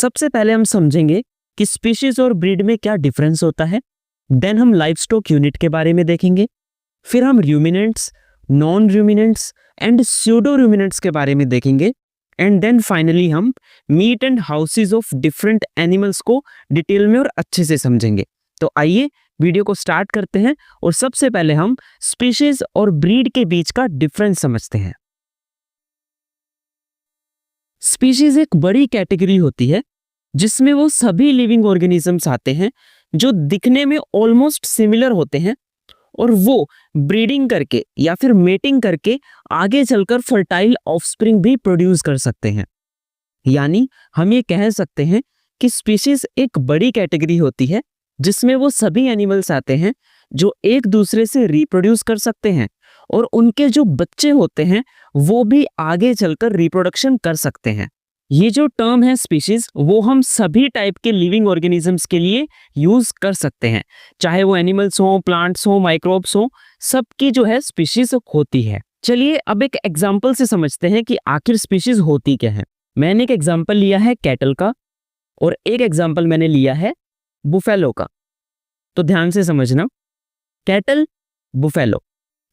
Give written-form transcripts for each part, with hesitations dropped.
सबसे पहले हम समझेंगे कि स्पीशीज और ब्रीड में क्या डिफरेंस होता है। देन हम लाइफ स्टॉक यूनिट के बारे में देखेंगे। फिर हम ruminants, non ruminants and pseudo ruminants के बारे में देखेंगे। एंड देन फाइनली हम meat and houses of different animals को डिटेल में और अच्छे से समझेंगे। तो आइए वीडियो को स्टार्ट करते हैं और सबसे पहले हम स्पीशीज और ब्रीड के बीच का डिफरेंस समझते हैं। स्पीशीज एक बड़ी कैटेगरी होती है जिसमें वो सभी लिविंग ऑर्गेनिजम्स आते हैं जो दिखने में ऑलमोस्ट सिमिलर होते हैं और वो ब्रीडिंग करके या फिर मेटिंग करके आगे चलकर फर्टाइल ऑफस्प्रिंग भी प्रोड्यूस कर सकते हैं। यानी हम ये कह सकते हैं कि स्पीशीज एक बड़ी कैटेगरी होती है जिसमें वो सभी एनिमल्स आते हैं जो एक दूसरे से रिप्रोड्यूस कर सकते हैं और उनके जो बच्चे होते हैं वो भी आगे चलकर रिप्रोडक्शन कर सकते हैं। ये जो टर्म है स्पीशीज, वो हम सभी टाइप के लिविंग ऑर्गेनिजम्स के लिए यूज कर सकते हैं, चाहे वो एनिमल्स हो, प्लांट्स हो, माइक्रोब्स हो, सबकी जो है स्पीशीज होती है। चलिए अब एक एग्जांपल से समझते हैं कि आखिर स्पीशीज होती क्या है। मैंने एक एग्जांपल लिया है कैटल का और एक एग्जांपल मैंने लिया है बुफेलो का। तो ध्यान से समझना, कैटल, बुफेलो,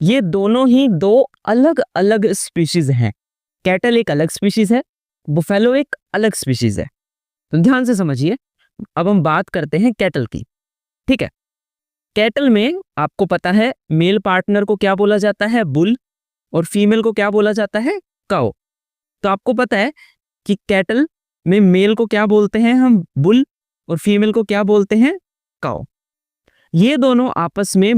ये दोनों ही दो अलग अलग स्पीशीज हैं। कैटल एक अलग स्पीशीज है, बुफेलो एक अलग स्पीशीज है। तो ध्यान से समझिए। अब हम बात करते हैं कैटल की। ठीक है, कैटल में आपको पता है मेल पार्टनर को क्या बोला जाता है, बुल, और फीमेल को क्या बोला जाता है, काउ। तो आपको पता है कि कैटल में मेल को क्या बोलते हैं हम, बुल, और फीमेल को क्या बोलते हैं, काउ। ये दोनों आपस में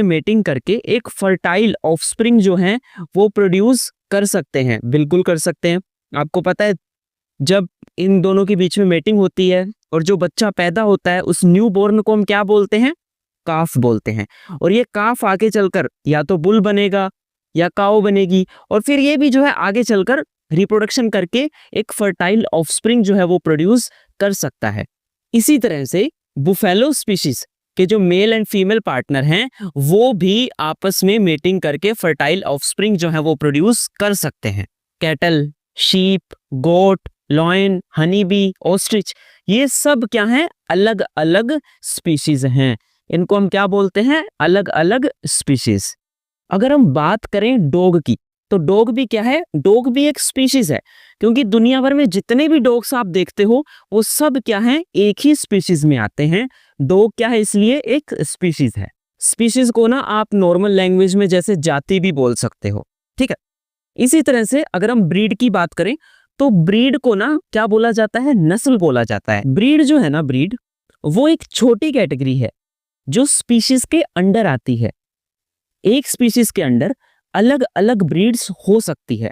मेटिंग करके एक फर्टाइल ऑफस्प्रिंग जो है वो प्रोड्यूस कर सकते हैं। बिल्कुल कर सकते हैं। आपको पता है जब इन दोनों के बीच में मेटिंग होती है और जो बच्चा पैदा होता है उस न्यू बॉर्न को हम क्या बोलते हैं, काफ बोलते हैं। और ये काफ आगे चलकर या तो बुल बनेगा या काऊ बनेगी और फिर ये भी जो है आगे चलकर रिप्रोडक्शन करके एक फर्टाइल ऑफस्प्रिंग जो है वो प्रोड्यूस कर सकता है। इसी तरह से बुफेलो स्पीशीज के जो मेल एंड फीमेल पार्टनर हैं वो भी आपस में मेटिंग करके फर्टाइल ऑफस्प्रिंग जो है वो प्रोड्यूस कर सकते हैं। कैटल, शीप, गोट, लॉयन, हनी बी, ऑस्ट्रिच, ये सब क्या हैं, अलग अलग स्पीशीज हैं। इनको हम क्या बोलते हैं, अलग अलग स्पीशीज। अगर हम बात करें डॉग की, तो डॉग भी क्या है, डॉग भी एक स्पीशीज है, क्योंकि दुनिया भर में जितने भी डॉग्स आप देखते हो वो सब क्या हैं, एक ही स्पीशीज में आते हैं। डॉग क्या है, इसलिए एक स्पीशीज है। स्पीशीज को ना आप नॉर्मल लैंग्वेज में जैसे जाति भी बोल सकते हो। ठीक है, इसी तरह से अगर हम ब्रीड की बात करें तो ब्रीड को ना क्या बोला जाता है, नस्ल बोला जाता है। ब्रीड जो है ना, ब्रीड वो एक छोटी कैटेगरी है जो स्पीशीज के अंडर आती है। एक स्पीशीज के अंडर अलग अलग ब्रीड्स हो सकती है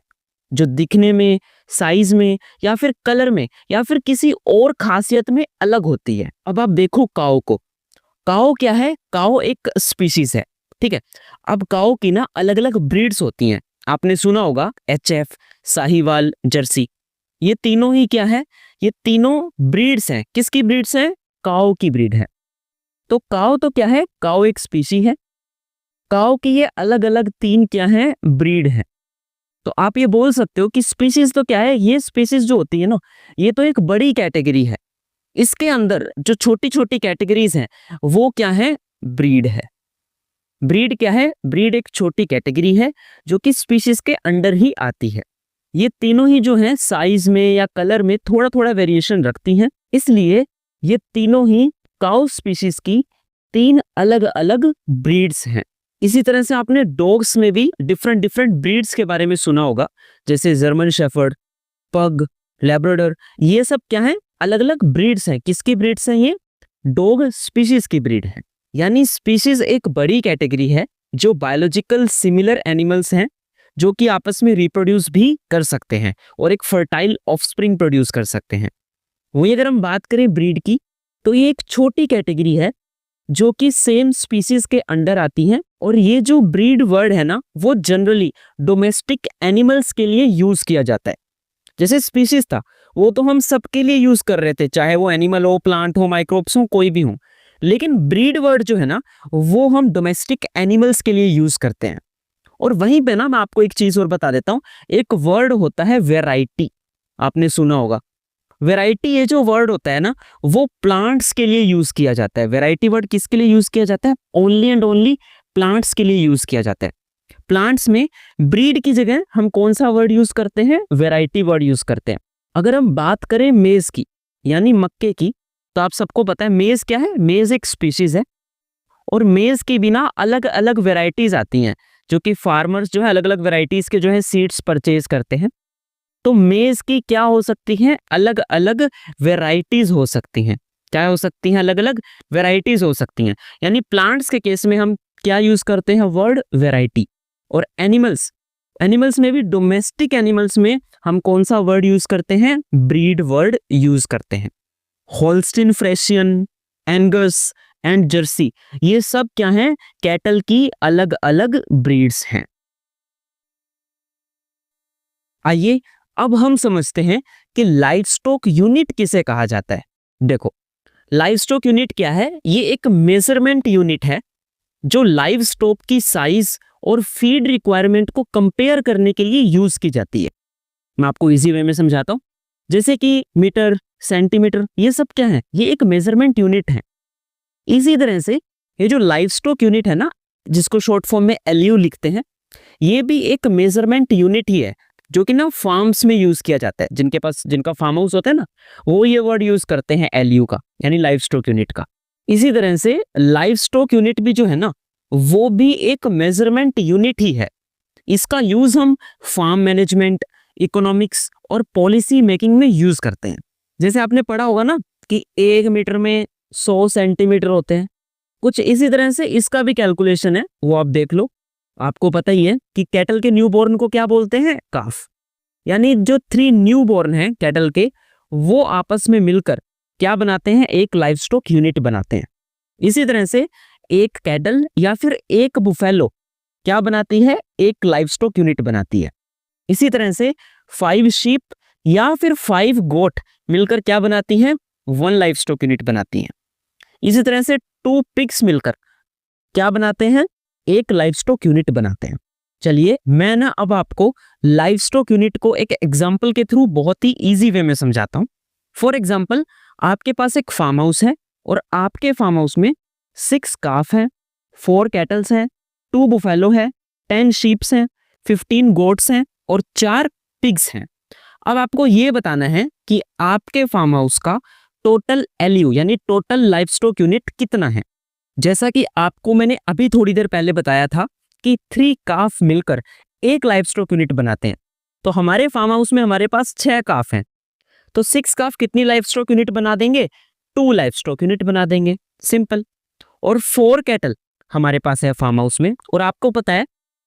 जो दिखने में, साइज में या फिर कलर में या फिर किसी और खासियत में अलग होती है। अब आप देखो काऊ को, काऊ क्या है, काऊ एक स्पीशीज है। ठीक है, अब काऊ की ना अलग अलग ब्रीड्स होती हैं। आपने सुना होगा एचएफ, साहीवाल, जर्सी, ये तीनों ही क्या है, ये तीनों ब्रीड्स हैं। किसकी ब्रीड्स हैं, काऊ की ब्रीड है। तो काऊ तो क्या है, काऊ एक स्पीशी है। काऊ की ये अलग अलग तीन क्या है, ब्रीड है। तो आप ये बोल सकते हो कि स्पीशीज तो क्या है, ये स्पीशीज जो होती है ना, ये तो एक बड़ी कैटेगरी है। इसके अंदर जो छोटी छोटी कैटेगरीज हैं वो क्या है, ब्रीड है। ब्रीड क्या है, ब्रीड एक छोटी कैटेगरी है जो कि स्पीशीज के अंडर ही आती है। ये तीनों ही जो है साइज में या कलर में थोड़ा थोड़ा वेरिएशन रखती हैं, इसलिए ये तीनों ही काऊ स्पीशीज की तीन अलग अलग ब्रीड्स हैं। इसी तरह से आपने डॉग्स में भी डिफरेंट डिफरेंट ब्रीड्स के बारे में सुना होगा, जैसे जर्मन शेफर्ड, पग, लैब्राडोर, ये सब क्या है, अलग अलग ब्रीड्स हैं। किसकी ब्रीड्स हैं, ये डॉग स्पीशीज की ब्रीड है। यानी स्पीशीज एक बड़ी कैटेगरी है जो बायोलॉजिकल सिमिलर एनिमल्स हैं जो कि आपस में रिप्रोड्यूस भी कर सकते हैं और एक फर्टाइल ऑफस्प्रिंग प्रोड्यूस कर सकते हैं। वहीं अगर हम बात करें ब्रीड की, तो ये एक छोटी कैटेगरी है जो कि सेम स्पीशीज के अंडर आती है। और ये जो ब्रीड वर्ड है ना, वो जनरली डोमेस्टिक एनिमल्स के लिए यूज किया जाता है। जैसे स्पीशीज था वो तो हम सबके लिए यूज कर रहे थे, चाहे वो एनिमल हो, प्लांट हो, माइक्रोब्स हो, कोई भी हो। लेकिन ब्रीड वर्ड जो है ना, वो हम डोमेस्टिक एनिमल्स के लिए यूज करते हैं। और वहीं पे ना मैं आपको एक चीज और बता देता हूं, एक वर्ड होता है वैरायटी। आपने सुना होगा। वैरायटी ये जो वर्ड होता है ना, वो प्लांट्स के लिए यूज किया जाता है। वैरायटी वर्ड किसके लिए यूज किया जाता है? ओनली एंड ओनली प्लांट्स के लिए यूज किया जाता है। प्लांट्स में ब्रीड की जगह हम कौन सा वर्ड यूज करते हैं? वैरायटी वर्ड यूज करते हैं। अगर हम बात करें मेज की, यानी मक्के की, तो आप सबको पता है मेज क्या है? मेज एक स्पीशीज है और मेज के बिना अलग अलग वैरायटीज आती हैं, जो कि फार्मर्स जो है अलग अलग वैरायटीज के जो है सीड्स परचेज करते हैं। तो मेज की क्या हो सकती हैं? अलग अलग वैरायटीज हो सकती हैं। क्या हो सकती हैं? अलग अलग वैरायटीज हो सकती हैं। यानी प्लांट्स के केस में हम क्या यूज करते हैं? Word variety. और एनिमल्स, एनिमल्स में भी डोमेस्टिक एनिमल्स में हम कौन सा वर्ड यूज करते हैं? ब्रीड वर्ड यूज करते हैं। होल्स्टीन फ्रेशियन, एंगस एंड जर्सी, ये सब क्या हैं? कैटल की अलग अलग ब्रीड्स हैं। आइए अब हम समझते हैं कि लाइवस्टॉक यूनिट किसे कहा जाता है। देखो, लाइवस्टॉक यूनिट क्या है? ये एक मेजरमेंट यूनिट है जो लाइवस्टॉक की साइज और फीड रिक्वायरमेंट को कंपेयर करने के लिए यूज की जाती है। मैं आपको इजी वे में समझाता हूं। जैसे कि मीटर, सेंटीमीटर, ये सब क्या है? ये एक मेजरमेंट यूनिट है। इसी तरह से ये जो लाइवस्टॉक यूनिट है ना, जिसको शॉर्ट फॉर्म में एलयू लिखते हैं, ये भी एक मेजरमेंट यूनिट ही है, जो कि ना फार्म्स में यूज किया जाता है। जिनका फार्म हाउस होता है ना, वो ये वर्ड यूज करते हैं एलयू का, यानी लाइवस्टॉक यूनिट का। इसी तरह से लाइवस्टॉक यूनिट भी जो है ना, वो भी एक मेजरमेंट यूनिट ही है। इसका यूज हम फार्म मैनेजमेंट, इकोनॉमिक्स और पॉलिसी मेकिंग में यूज करते हैं। जैसे आपने पढ़ा होगा ना कि 1 मीटर में 100 सेंटीमीटर होते हैं, कुछ इसी तरह से इसका भी कैलकुलेशन है, वो आप देख लो। आपको पता ही है कि कैटल के न्यूबॉर्न को क्या बोलते हैं? काफ। यानी जो 3 न्यूबॉर्न हैं कैटल के, वो आपस में मिलकर क्या बनाते हैं? एक लाइवस्टॉक यूनिट बनाते हैं। इसी तरह से एक कैटल या फिर एक बुफेलो क्या बनाती है? एक लाइवस्टॉक यूनिट बनाती है। इसी तरह से 5 शीप या फिर 5 गोट मिलकर क्या बनाती हैं? 1 लाइवस्टॉक यूनिट बनाती हैं। इसी तरह से 2 पिग्स मिलकर क्या बनाते हैं? एक लाइवस्टॉक यूनिट बनाते हैं। चलिए मैं ना अब आपको लाइवस्टॉक यूनिट को एक एग्जांपल के थ्रू बहुत ही इजी वे में समझाता हूं। फॉर एग्जांपल, आपके पास एक फार्म हाउस है और आपके फार्म हाउस में 6 काफ हैं, 4 कैटल्स हैं, 2 बुफेलो है, 10 शीप्स हैं, 15 गोट्स हैं और 4 पिग्स हैं। अब आपको ये बताना है कि आपके फार्म हाउस का टोटल एलयू यानी टोटल लाइवस्टॉक यूनिट कितना है। जैसा कि आपको मैंने अभी थोड़ी देर पहले बताया था कि 3 काफ मिलकर एक लाइवस्टॉक यूनिट बनाते हैं। तो हमारे फार्म हाउस में हमारे पास 6 काफ हैं, तो 6 काफ कितनी लाइवस्टॉक यूनिट बना देंगे? 2 लाइवस्टॉक यूनिट बना देंगे, सिंपल। और 4 कैटल हमारे पास है फार्म हाउस में, और आपको पता है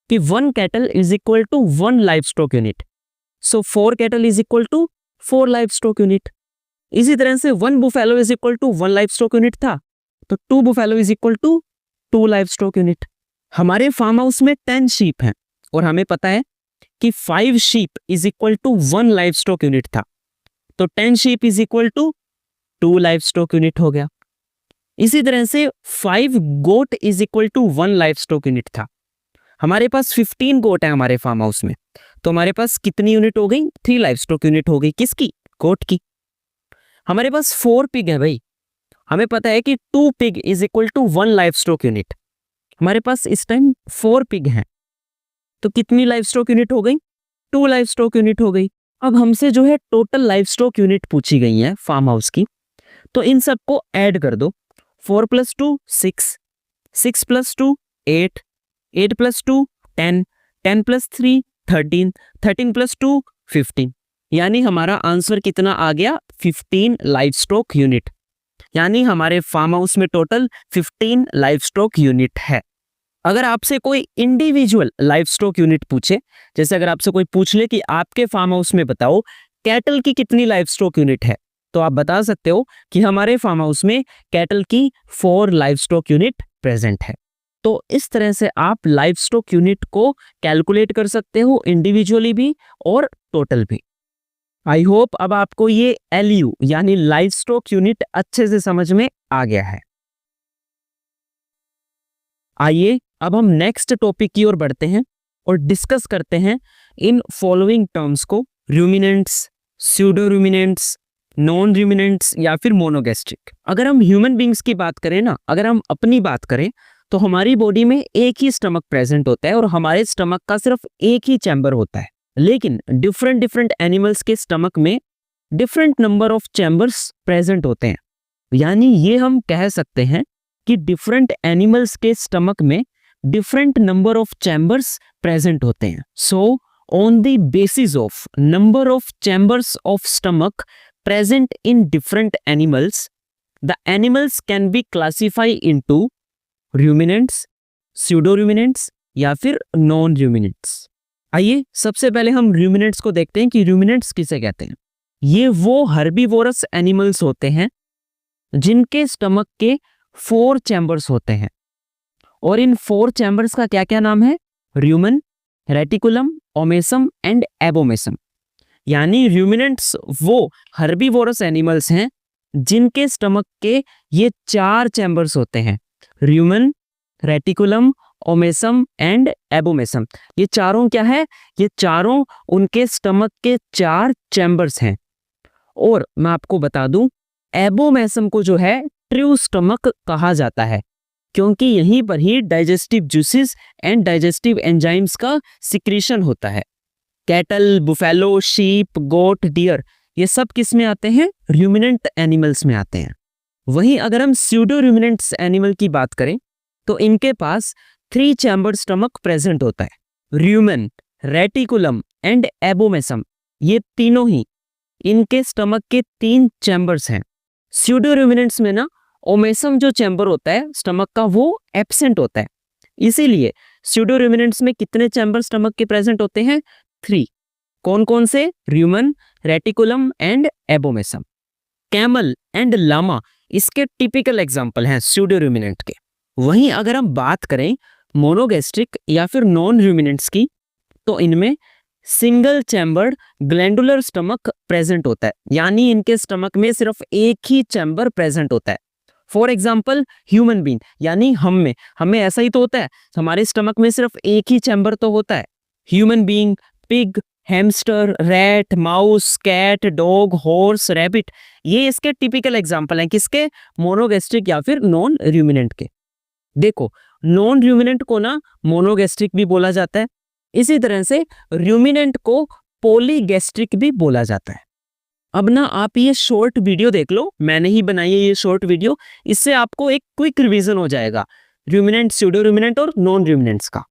कि 1 cattle is equal to 1 livestock unit. So 4 cattle is equal to 4 livestock unit. इसी तरह से 1 buffalo is equal to 1 livestock unit था, तो 2 buffalo is equal to 2 livestock unit. हमारे फार्म हाउस में 10 शीप हैं और हमें पता है कि 5 sheep is equal to 1 livestock unit था, तो 10 sheep is equal to 2 livestock unit हो गया। इसी तरह से 5 goat is equal to 1 livestock unit था। हमारे पास 15 गोट है हमारे फार्म हाउस में, तो हमारे पास कितनी यूनिट हो गई? 3 लाइवस्टॉक यूनिट हो गई। किसकी? गोट की। हमारे पास 4 पिग है भाई, हमें पता है कि 2 pig is equal to 1 livestock unit. हमारे पास इस टाइम 4 पिग हैं, तो कितनी लाइवस्टॉक यूनिट हो गई? 2 लाइवस्टॉक यूनिट हो गई। अब हमसे जो है टोटल लाइवस्टॉक यूनिट पूछी गई है फार्म हाउस की, तो इन सबको ऐड कर दो। 4 + 2 6, 6 + 2 8, 8 + 2 10, 10 + 3 13, 13 + 2 15। यानी हमारा आंसर कितना आ गया? 15 लाइवस्टॉक यूनिट। यानी हमारे फार्म हाउस में टोटल 15 लाइवस्टॉक यूनिट है। अगर आपसे कोई इंडिविजुअल लाइवस्टॉक यूनिट पूछे, जैसे अगर आपसे कोई पूछ ले कि आपके फार्म हाउस में बताओ कैटल की कितनी लाइवस्टॉक यूनिट है, तो आप बता सकते हो कि हमारे फार्म हाउस में कैटल की 4 लाइवस्टॉक यूनिट प्रेजेंट है। तो इस तरह से आप लाइवस्टॉक यूनिट को कैलकुलेट कर सकते हो, इंडिविजुअली भी और टोटल भी। आई होप अब आपको ये एलयू यानी लाइवस्टॉक यूनिट अच्छे से समझ में आ गया है। आइए अब हम नेक्स्ट टॉपिक की ओर बढ़ते हैं और डिस्कस करते हैं इन फॉलोइंग टर्म्स को, ruminants, pseudo ruminants, non ruminants या फिर मोनोगैस्ट्रिक। अगर हम ह्यूमन बींग्स की बात करें ना, अगर हम अपनी बात करें तो हमारी बॉडी में एक ही स्टमक प्रेजेंट होता है और हमारे स्टमक का सिर्फ एक ही चैम्बर होता है। लेकिन डिफरेंट डिफरेंट एनिमल्स के स्टमक में different number of chambers present होते हैं। यानी ये हम कह सकते हैं कि डिफरेंट एनिमल्स के स्टमक में different number of chambers present होते हैं। So on the basis of number of chambers of stomach present in different animals, the animals can be classified into ruminants, pseudo-ruminants या फिर non-ruminants। आइए सबसे पहले हम ruminants को देखते हैं कि ruminants किसे कहते हैं। ये वो हर्बीवोरस एनिमल्स होते हैं जिनके स्टमक के 4 चैम्बर्स होते हैं और इन 4 चैम्बर्स का क्या क्या नाम है? rumen, reticulum, omasum and abomasum. यानी रूमिनेंट्स वो हर्बीवोरस एनिमल्स हैं जिनके स्टमक के ये 4 चैम्बर्स होते हैं, Roman, reticulum, omasum and abomasum. ये चारों क्या है? ये चारों उनके स्टमक के 4 चैम्बर्स हैं। और मैं आपको बता दूं, एबोमेसम को जो है ट्रू स्टमक कहा जाता है क्योंकि यहीं पर ही digestive juices and digestive enzymes का सिक्रीशन होता है। Cattle, buffalo, sheep, goat, deer ये सब किस में आते हैं? रूमिनेंट एनिमल्स में आते हैं। वहीं अगर हम स्यूडो रूमिनेंट्स एनिमल की बात करें तो इनके पास 3 चैम्बर स्टमक प्रेजेंट होता है, रूमेन, रेटिकुलम एंड एबोमेसम। ये तीनों ही इनके स्टमक के 3 चैम्बर्स हैं। स्यूडो रूमिनेंट्स में ना ओमेसम जो चैम्बर होता है स्टमक का वो एब्सेंट होता है, इसीलिए स्यूडो रूमिनेंट्स में कितने चैम्बर स्टमक के प्रेजेंट होते हैं? 3। कौन कौन से? Rumen, reticulum and abomasum. Camel and llama इसके टिपिकल एग्जांपल हैं स्यूडो रूमिनेंट के। वहीं अगर हम बात करें मोनोगैस्ट्रिक या फिर नॉन रूमिनेंट्स की तो इनमें single chambered glandular stomach present होता है, यानी इनके स्टमक में सिर्फ एक ही चैम्बर प्रेजेंट होता है। फॉर एग्जाम्पल ह्यूमन बीइंग, यानी हमें ऐसा ही तो होता है, हमारे स्टमक में सिर्फ एक ही चैम्बर तो होता है। Human being, pig, hamster, rat, mouse, cat, dog, horse, rabbit ये इसके टिपिकल एग्जांपल हैं किसके? मोनोगैस्ट्रिक या फिर नॉन रूमिनेंट के। देखो, नॉन रूमिनेंट को ना मोनोगैस्ट्रिक भी बोला जाता है, इसी तरह से रूमिनेंट को पॉलीगैस्ट्रिक भी बोला जाता है। अब ना आप ये शॉर्ट वीडियो देख लो, मैंने ही बनाई है ये शॉर्ट वीडियो, इससे आपको एक क्विक रिवीजन हो जाएगा रूमिनेंट, स्यूडो रूमिनेंट और नॉन रूमिनेंट्स का।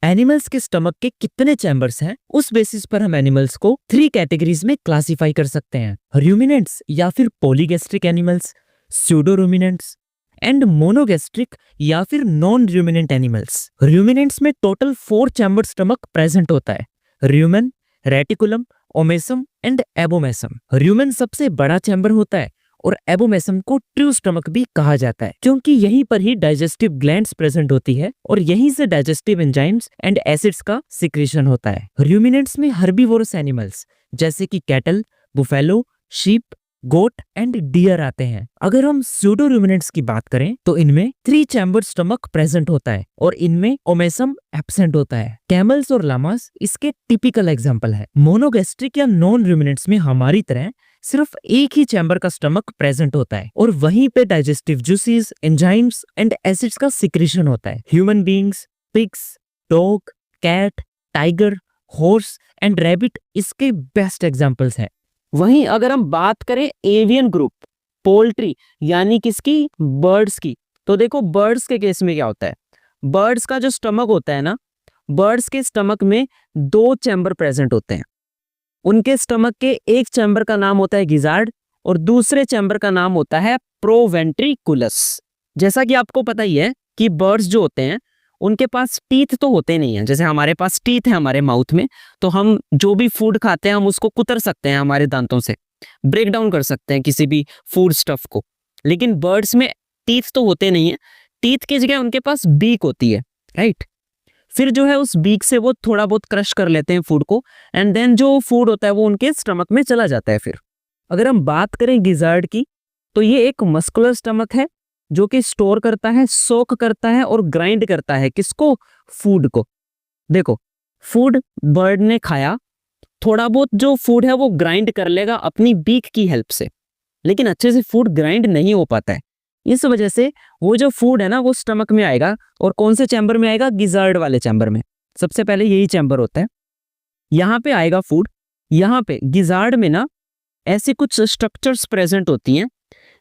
एनिमल्स के स्टमक के कितने चैम्बर्स हैं उस बेसिस पर हम एनिमल्स को 3 कैटेगरीज में क्लासिफाई कर सकते हैं, रूमिनेंट्स या फिर पॉलीगैस्ट्रिक एनिमल्स, स्यूडो रूमिनेंट्स एंड मोनोगैस्ट्रिक या फिर नॉन रूमिनेंट एनिमल्स। रूमिनेंट्स में टोटल 4 चैम्बर स्टमक प्रेजेंट होता है, rumen, reticulum, omasum and abomasum. Rumen सबसे बड़ा चैम्बर होता है और एबोमेसम को ट्रू स्टमक भी कहा जाता है क्योंकि यहीं पर ही डाइजेस्टिव ग्लैंड्स प्रेजेंट होती है और यहीं से डाइजेस्टिव एंजाइम्स एंड एसिड्स का सिक्रीशन होता है। रूमिनेंट्स में हर्बीवोरस एनिमल्स जैसे कि cattle, buffalo, sheep, goat and deer आते हैं। अगर हम स्यूडो रूमिनेंट्स की बात करें तो इनमें 3 चैम्बर स्टमक प्रेजेंट होता है और इनमें ओमेसम एब्सेंट होता है। कैमल्स और लामास इसके टिपिकल एग्जांपल है। मोनोगैस्ट्रिक या नॉन रूमिनेंट्स में हमारी तरह सिर्फ एक ही चैम्बर का स्टमक प्रेजेंट होता है और वहीं पे digestive juices, enzymes and acids का सिक्रीशन होता है। Human beings, pigs, dog, cat, tiger, horse and rabbit इसके बेस्ट एग्जांपल्स हैं। वहीं अगर हम बात करें एवियन ग्रुप, पोल्ट्री यानी किसकी? बर्ड्स की, तो देखो बर्ड्स के केस में क्या होता है, बर्ड्स का जो स्टमक होता है ना, बर्ड्स के स्टमक में 2 चैम्बर प्रेजेंट होते हैं। उनके स्टमक के एक चैम्बर का नाम होता है गिजार्ड और दूसरे चैम्बर का नाम होता है प्रोवेंट्रिकुलस। जैसा कि आपको पता ही है कि बर्ड्स जो होते हैं उनके पास टीथ तो होते नहीं हैं, जैसे हमारे पास टीथ है हमारे माउथ में, तो हम जो भी फूड खाते हैं हम उसको कुतर सकते हैं हमारे दांतों से, ब्रेक डाउन कर सकते हैं किसी भी फूड स्टफ को। लेकिन बर्ड्स में टीथ तो होते नहीं है, टीथ की जगह उनके पास बीक होती है, राइट। फिर जो है उस बीक से वो थोड़ा बहुत क्रश कर लेते हैं फूड को एंड देन जो फूड होता है वो उनके स्टमक में चला जाता है। फिर अगर हम बात करें गिजार्ड की तो ये एक मस्कुलर स्टमक है जो कि स्टोर करता है, सोक करता है और ग्राइंड करता है किसको? फूड को। देखो, फूड बर्ड ने खाया, थोड़ा बहुत जो फूड है वो ग्राइंड कर लेगा अपनी बीक की हेल्प से, लेकिन अच्छे से फूड ग्राइंड नहीं हो पाता है। इस वजह से वो जो फूड है ना वो स्टमक में आएगा, और कौन से चैम्बर में आएगा? गिजार्ड वाले चैम्बर में। सबसे पहले यही चैम्बर होता है, यहाँ पे आएगा फूड। यहाँ पे गिजार्ड में ना ऐसी कुछ स्ट्रक्चर्स प्रेजेंट होती हैं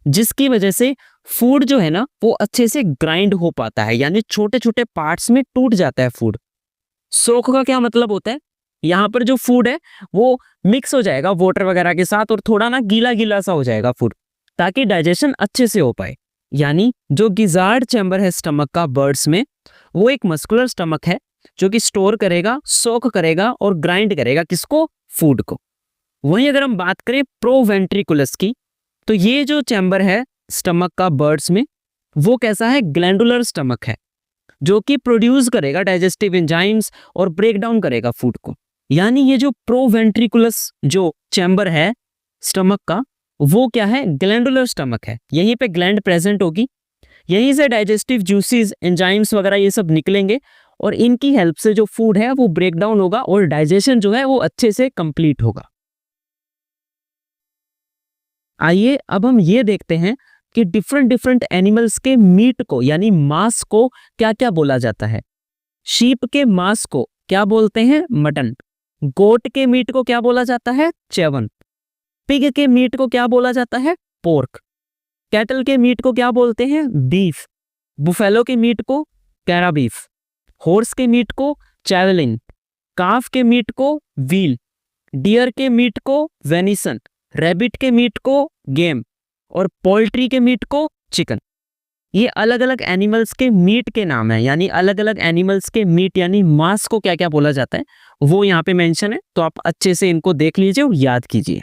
जिसकी वजह से फूड जो है ना वो अच्छे से ग्राइंड हो पाता है, यानी छोटे छोटे पार्ट्स में टूट जाता है फूड। सोख का क्या मतलब होता है? यहाँ पर जो फूड है वो मिक्स हो जाएगा वाटर वगैरह के साथ, और थोड़ा ना गीला गीला सा हो जाएगा फूड, ताकि डाइजेशन अच्छे से हो पाए। यानी जो गिजार्ड चैम्बर है स्टमक का बर्ड्स में, वो एक मस्कुलर स्टमक है जो कि स्टोर करेगा, सोक करेगा और ग्राइंड करेगा किसको? फूड को। वहीं अगर हम बात करें प्रोवेंट्रिकुलस की, तो ये जो चैम्बर है स्टमक का बर्ड्स में, वो कैसा है? ग्लैंडुलर स्टमक है, जो कि प्रोड्यूस करेगा डाइजेस्टिव एंजाइम्स और ब्रेक डाउन करेगा फूड को। यानी ये जो प्रोवेंट्रिकुलस जो चैम्बर है स्टमक का, वो क्या है? ग्लैंडुलर स्टमक है। यहीं पे ग्लैंड प्रेजेंट होगी, यहीं से डाइजेस्टिव जूसेस, एंजाइम्स वगैरह ये सब निकलेंगे, और इनकी हेल्प से जो फूड है वो ब्रेक डाउन होगा और डाइजेशन जो है वो अच्छे से कंप्लीट होगा। आइए अब हम ये देखते हैं कि डिफरेंट डिफरेंट एनिमल्स के मीट को यानी मांस को क्या क्या बोला जाता है। शीप के मांस को क्या बोलते हैं? मटन। गोट के मीट को क्या बोला जाता है? चैवन। पिग के मीट को क्या बोला जाता है? पोर्क। कैटल के मीट को क्या बोलते हैं? बीफ। बुफेलो के मीट को कैरा बीफ। हॉर्स के मीट को चैवलिन। काफ के मीट को व्हील। डियर के मीट को वेनिसन। रैबिट के मीट को गेम, और पोल्ट्री के मीट को चिकन। ये अलग अलग एनिमल्स के मीट के नाम है, यानी अलग अलग एनिमल्स के मीट यानी मांस को क्या क्या बोला जाता है वो यहाँ पे मेंशन है, तो आप अच्छे से इनको देख लीजिए और याद कीजिए।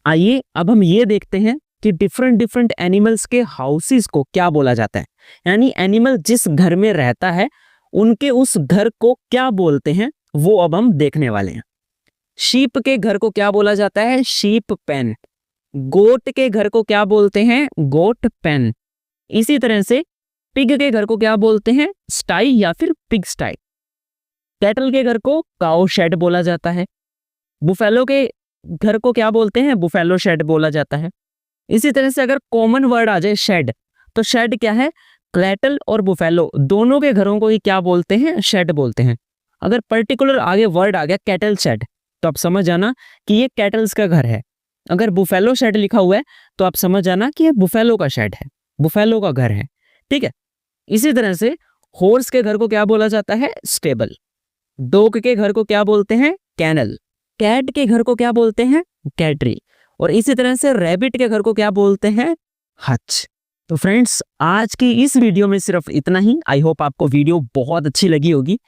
आइए अब हम ये देखते हैं कि डिफरेंट डिफरेंट एनिमल्स के हाउसेस को क्या बोला जाता है, यानी एनिमल जिस घर में रहता है उनके उस घर को क्या बोलते हैं, वो अब हम देखने वाले हैं। शीप के घर को क्या बोला जाता है? Sheep pen. गोट के घर को क्या बोलते हैं? गोट पेन। इसी तरह से पिग के घर को क्या बोलते हैं? स्टाई या फिर पिग स्टाई। कैटल के घर को काउ शेड बोला जाता है। बुफेलो के घर को क्या बोलते हैं? बुफेलो शेड बोला जाता है। इसी तरह से अगर कॉमन वर्ड आ जाए शेड, तो शेड क्या है? कैटल और बुफेलो दोनों के घरों को ही क्या बोलते हैं? शेड बोलते हैं। अगर पर्टिकुलर आगे वर्ड आ गया कैटल शेड, तो आप समझ जाना कि ये कैटल्स का घर है। अगर बुफेलो शेड लिखा हुआ है तो आप समझ जाना कि ये बुफेलो का शेड है, बुफेलो का घर है। ठीक है। इसी तरह से हॉर्स के घर को क्या बोला जाता है? स्टेबल। डॉग के घर को क्या बोलते हैं? कैनल। कैट के घर को क्या बोलते हैं? कैटरी। और इसी तरह से रैबिट के घर को क्या बोलते हैं? हच। तो फ्रेंड्स आज की इस वीडियो में सिर्फ इतना ही। आई होप आपको वीडियो बहुत अच्छी लगी होगी।